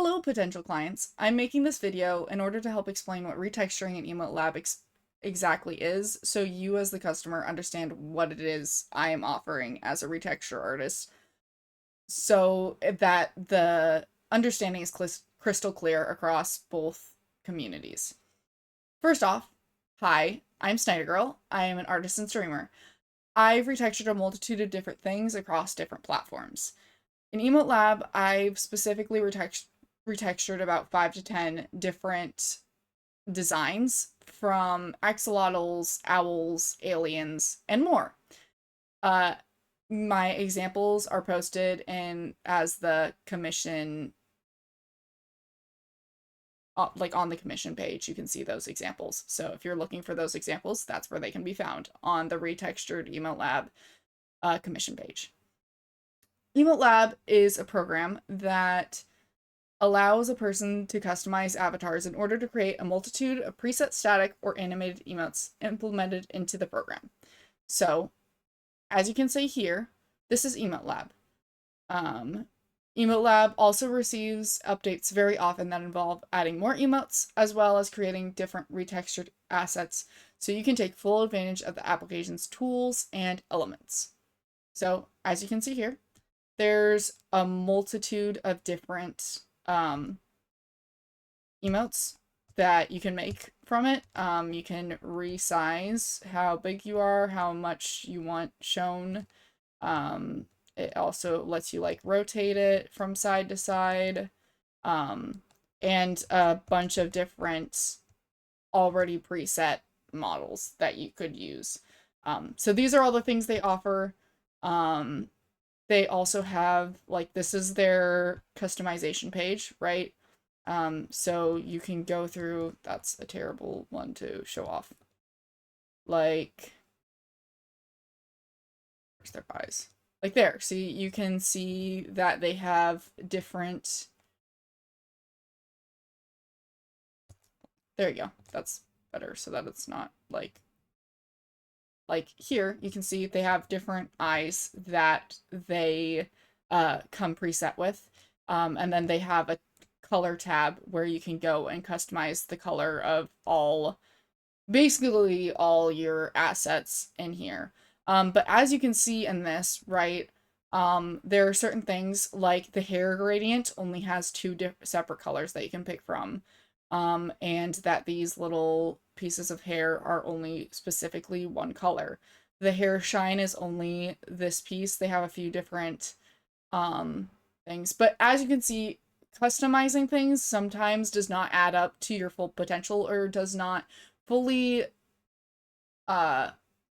Hello, potential clients. I'm making this video in order to help explain what retexturing in Emote Lab exactly is, so you as the customer understand what it is I am offering as a retexture artist, so that the understanding is crystal clear across both communities. First off, hi, I'm Snyder Girl. I am an artist and streamer. I've retextured a multitude of different things across different platforms. In Emote Lab, I've specifically retextured about 5 to 10 different designs from axolotls, owls, aliens, and more. Uh, my examples are posted in as the commission, like on the commission page. You can see those examples. So if you're looking for those examples, that's where they can be found on the Retextured Emote Lab commission page. Emote Lab is a program that allows a person to customize avatars in order to create a multitude of preset static or animated emotes implemented into the program. So, as you can see here, this is Emote Lab. Emote Lab also receives updates very often that involve adding more emotes, as well as creating different retextured assets, so you can take full advantage of the application's tools and elements. So, as you can see here, there's a multitude of different emotes that you can make from it. You can resize how big you are, how much you want shown. It also lets you like rotate it from side to side. And a bunch of different already preset models that you could use. So these are all the things they offer. They also have, like, this is their customization page, right? So you can go through, that's a terrible one to show off. Like, where's their eyes? Like there, see, you can see that they have different, there you go, that's better, so that it's not like here, you can see they have different eyes that they come preset with. And then they have a color tab where you can go and customize the color of basically all your assets in here. But as you can see in this, right, there are certain things like the hair gradient only has two separate colors that you can pick from. And that these little pieces of hair are only specifically one color. The hair shine is only this piece. They have a few different things. But as you can see, customizing things sometimes does not add up to your full potential or does not fully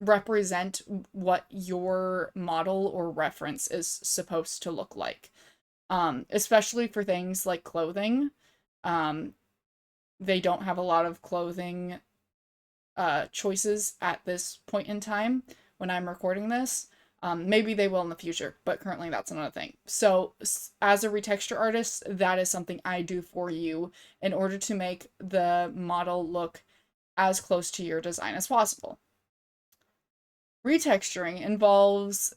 represent what your model or reference is supposed to look like. Especially for things like clothing. They don't have a lot of clothing choices at this point in time when I'm recording this. Maybe they will in the future, but currently that's another thing. So as a retexture artist, that is something I do for you in order to make the model look as close to your design as possible. Retexturing involves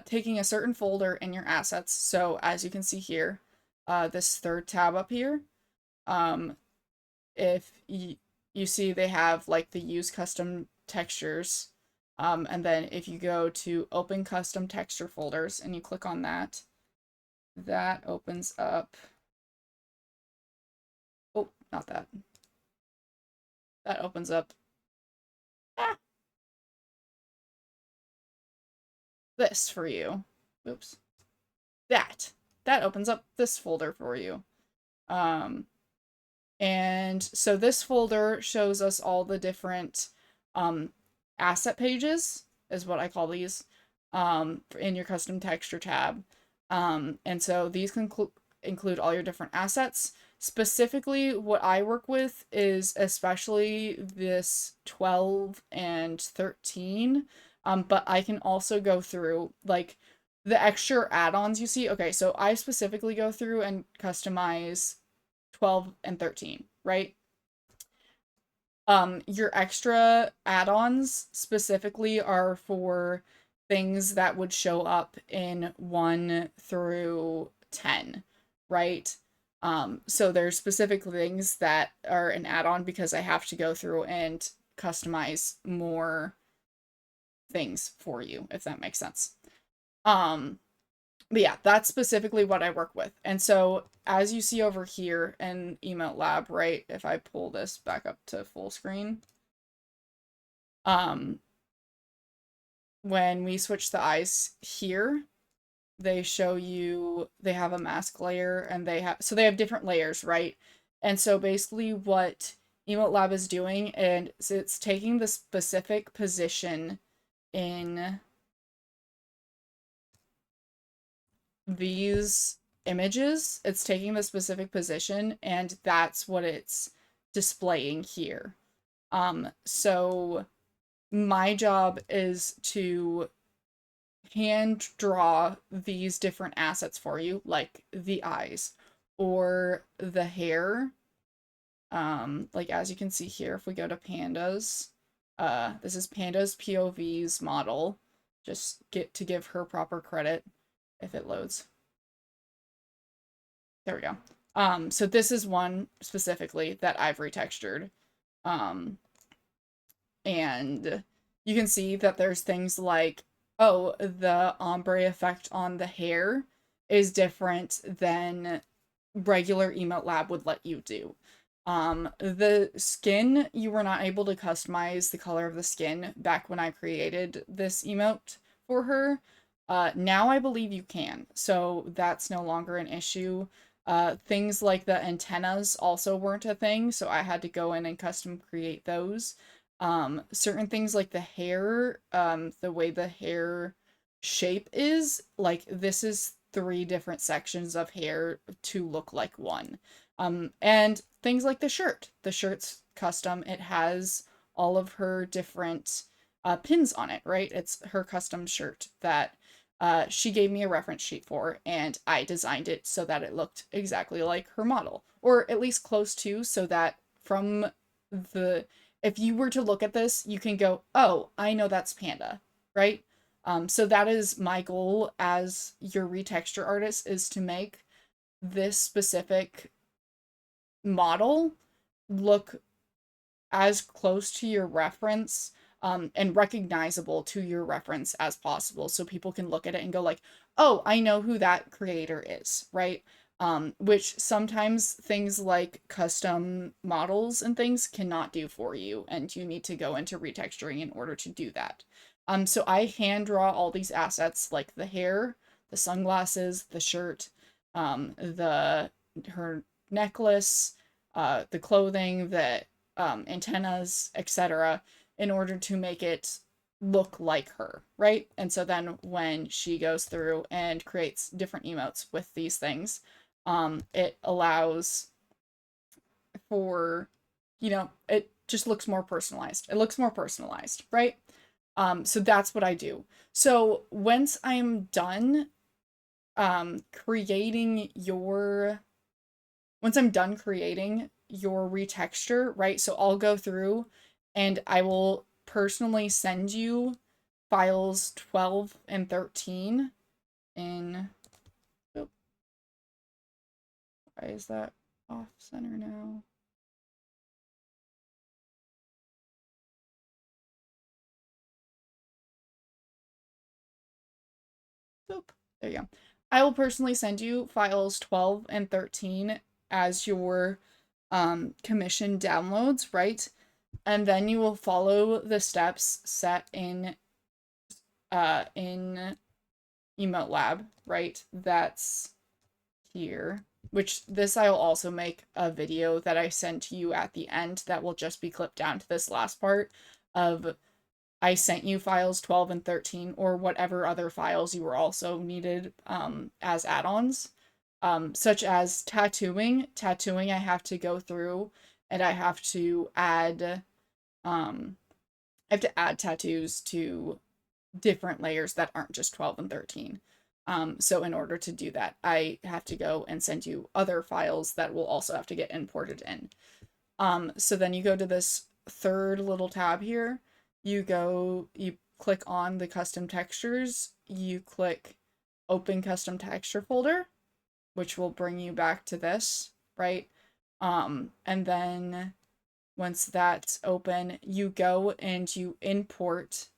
taking a certain folder in your assets. So as you can see here, this third tab up here, if you see they have like the use custom textures, and then if you go to open custom texture folders and you click on that, that opens up, oh, not that, that opens up this for you. Oops. That opens up this folder for you. And so this folder shows us all the different asset pages, is what I call these, in your custom texture tab. And so these include all your different assets. Specifically, what I work with is especially this 12 and 13, but I can also go through, like, the extra add-ons you see. Okay, so I specifically go through and customize 12 and 13, right? Your extra add-ons specifically are for things that would show up in 1 through 10, right? So there's specific things that are an add-on because I have to go through and customize more things for you, if that makes sense. Um, but yeah, that's specifically what I work with. And so as you see over here in Emote Lab, right, if I pull this back up to full screen, um, when we switch the eyes here, they show you, they have a mask layer and they have different layers, right? And so basically what Emote Lab is doing, and so it's taking the specific position in these images, it's taking the specific position, and that's what it's displaying here. So my job is to hand draw these different assets for you, like the eyes or the hair. Like as you can see here, if we go to pandas, this is pandas POV's model. Just get to give her proper credit if it loads. There we go. So this is one specifically that I've retextured. Um, and you can see that there's things like, oh, the ombre effect on the hair is different than regular Emote Lab would let you do. The skin, you were not able to customize the color of the skin back when I created this emote for her. Now I believe you can, so that's no longer an issue. Things like the antennas also weren't a thing, so I had to go in and custom create those. Certain things like the hair, the way the hair shape is, like this is three different sections of hair to look like one. And things like the shirt. The shirt's custom. It has all of her different pins on it, right? It's her custom shirt that she gave me a reference sheet for, and I designed it so that it looked exactly like her model, or at least close to, so that from the if you were to look at this, you can go, oh, I know that's Panda, right? So that is my goal as your retexture artist, is to make this specific model look as close to your reference and recognizable to your reference as possible, so people can look at it and go like, oh, I know who that creator is, right? Which sometimes things like custom models and things cannot do for you, and you need to go into retexturing in order to do that. So I hand draw all these assets, like the hair, the sunglasses, the shirt, the her necklace, the clothing, the antennas, etc., in order to make it look like her, right? And so then when she goes through and creates different emotes with these things, it allows for, it just looks more personalized. It looks more personalized, right? So that's what I do. So once I'm done creating your once I'm done creating your retexture, right? So I'll go through and I will personally send you files 12 and 13 in, oh, why is that off center now? Boop. There you go. I will personally send you files 12 and 13 as your commission downloads, right? And then you will follow the steps set in Emote Lab, right? That's here. Which this I'll also make a video that I sent to you at the end that will just be clipped down to this last part of I sent you files 12 and 13, or whatever other files you were also needed as add-ons. Such as tattooing. Tattooing, I have to go through and I have to add tattoos to different layers that aren't just 12 and 13. So in order to do that, I have to go and send you other files that will also have to get imported in. So then you go to this third little tab here. You click on the custom textures, you click open custom texture folder, which will bring you back to this, right? And then once that's open, you go and you import.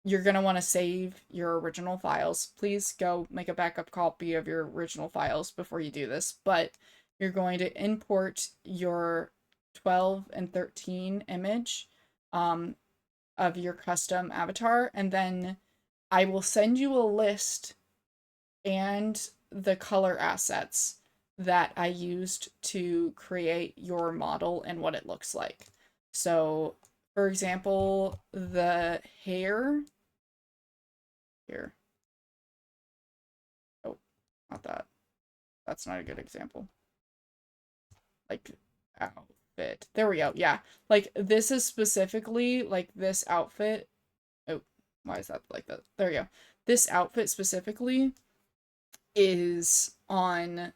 You're going to want to save your original files. Please go make a backup copy of your original files before you do this, but you're going to import your 12 and 13 image of your custom avatar, and then I will send you a list and the color assets that I used to create your model and what it looks like. So, for example, the hair here. Oh, not that. That's not a good example. Like, outfit. There we go. Yeah. Like, this is specifically, like, this outfit. Oh, why is that like that? There we go. This outfit specifically is on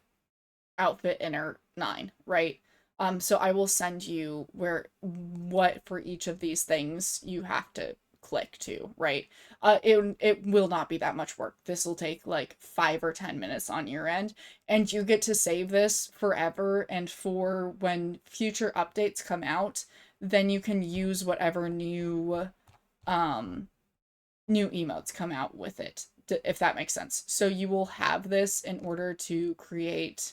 outfit inner 9, right? So I will send you what for each of these things you have to click to, right? It will not be that much work. This will take like 5 or 10 minutes on your end, and you get to save this forever, and for when future updates come out, then you can use whatever new emotes come out with it, if that makes sense. So you will have this in order to create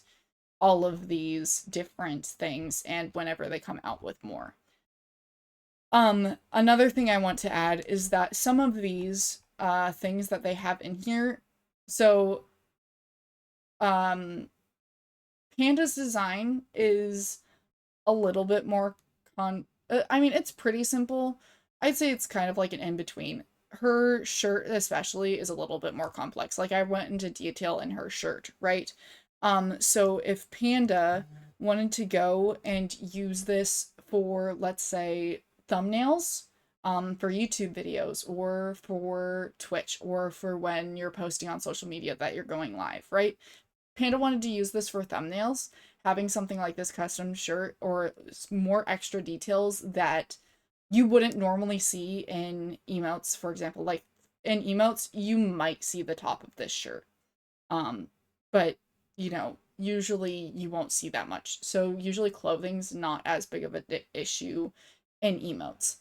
all of these different things and whenever they come out with more. Another thing I want to add is that some of these things that they have in here, so Panda's design is a little bit more I mean, it's pretty simple. I'd say it's kind of like an in-between. Her shirt especially is a little bit more complex. Like, I went into detail in her shirt, right? So if Panda wanted to go and use this for, let's say, thumbnails, for YouTube videos or for Twitch or for when you're posting on social media that you're going live, right? Panda wanted to use this for thumbnails, having something like this custom shirt or more extra details that you wouldn't normally see in emotes, for example. Like, in emotes, you might see the top of this shirt. But usually you won't see that much. So usually clothing's not as big of an issue in emotes.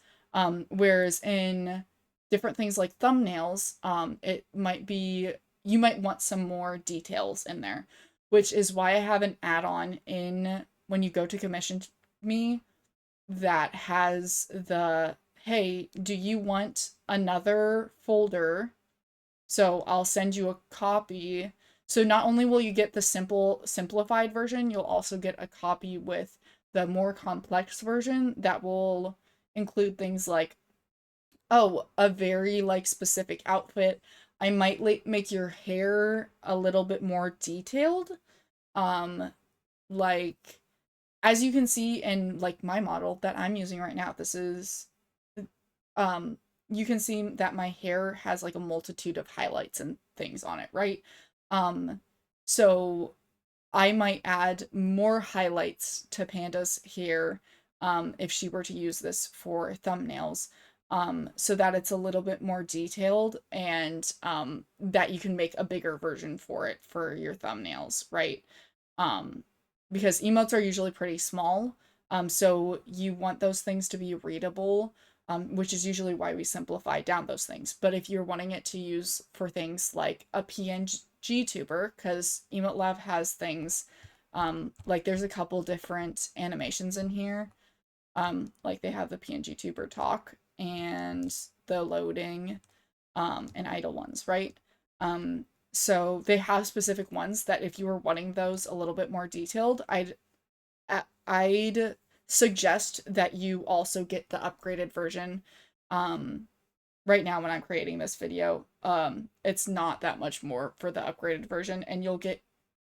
Whereas in different things like thumbnails, it might be you might want some more details in there, which is why I have an add-on in when you go to commission me that has the, hey, do you want another folder? So I'll send you a copy. So not only will you get the simplified version, you'll also get a copy with the more complex version that will include things like, oh, a very like specific outfit. I might make your hair a little bit more detailed. Um, like, as you can see in like my model that I'm using right now, this is um you can see that my hair has like a multitude of highlights and things on it, right? Um so I might add more highlights to Panda's hair if she were to use this for thumbnails, so that it's a little bit more detailed and that you can make a bigger version for it for your thumbnails, right? Um, because emotes are usually pretty small, so you want those things to be readable, which is usually why we simplify down those things. But if you're wanting it to use for things like a PNG tuber, because Emote Lab has things, like there's a couple different animations in here, like they have the PNG tuber talk and the loading, and idle ones, right? So they have specific ones that if you were wanting those a little bit more detailed, I'd suggest that you also get the upgraded version. Right now when I'm creating this video, it's not that much more for the upgraded version, and you'll get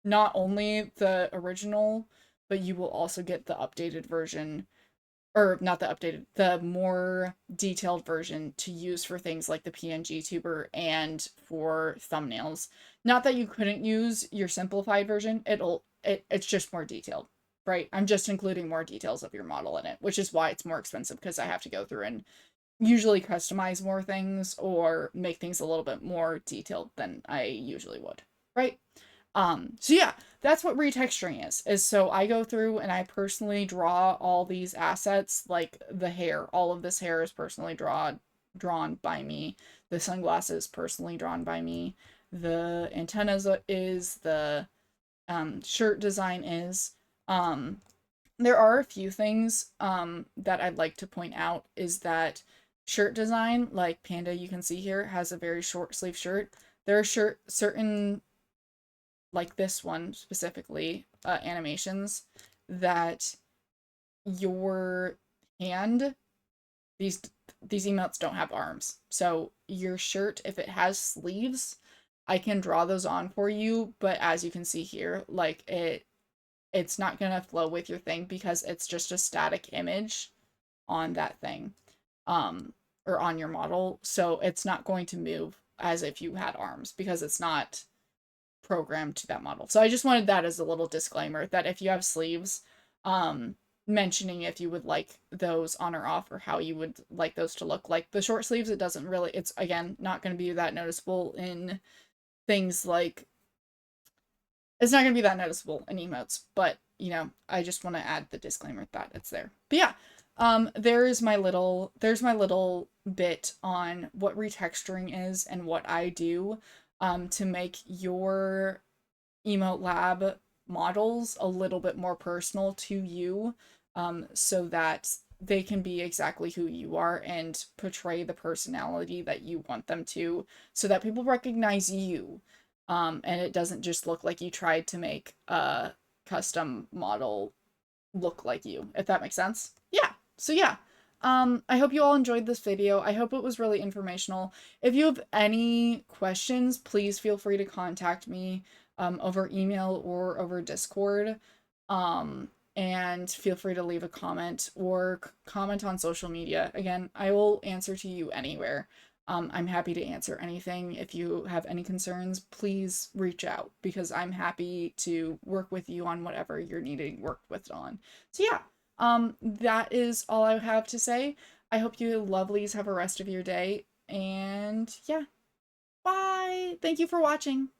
not only the original, but you will also get the updated version, or not the updated, the more detailed version to use for things like the PNG tuber and for thumbnails. Not that you couldn't use your simplified version, it's just more detailed, right? I'm just including more details of your model in it, which is why it's more expensive, because I have to go through and usually customize more things or make things a little bit more detailed than I usually would, right? So yeah, that's what retexturing is so I go through and I personally draw all these assets, like the hair. All of this hair is personally drawn by me. The sunglasses personally drawn by me. The antennas is the shirt design is. There are a few things that I'd like to point out is that shirt design, like Panda, you can see here, has a very short sleeve shirt. There are certain, like this one specifically, animations that your hand, these these emotes don't have arms. So your shirt, if it has sleeves, I can draw those on for you, but as you can see here, like it's not gonna flow with your thing because it's just a static image on that thing, um, or on your model. So it's not going to move as if you had arms because it's not programmed to that model. So I just wanted that as a little disclaimer that if you have sleeves, mentioning if you would like those on or off or how you would like those to look. Like the short sleeves, it doesn't really, it's again not going to be that noticeable in things like, it's not going to be that noticeable in emotes, but you know, I just want to add the disclaimer that it's there. But yeah, there's my little bit on what retexturing is and what I do to make your Emote Lab models a little bit more personal to you, so that they can be exactly who you are and portray the personality that you want them to, so that people recognize you, and it doesn't just look like you tried to make a custom model look like you, if that makes sense. Yeah. So yeah. I hope you all enjoyed this video. I hope it was really informational. If you have any questions, please feel free to contact me over email or over Discord. And feel free to leave a comment or comment on social media. Again, I will answer to you anywhere. I'm happy to answer anything. If you have any concerns, please reach out because I'm happy to work with you on whatever you're needing work with on. So yeah, that is all I have to say. I hope you lovelies have a rest of your day, and yeah, bye. Thank you for watching.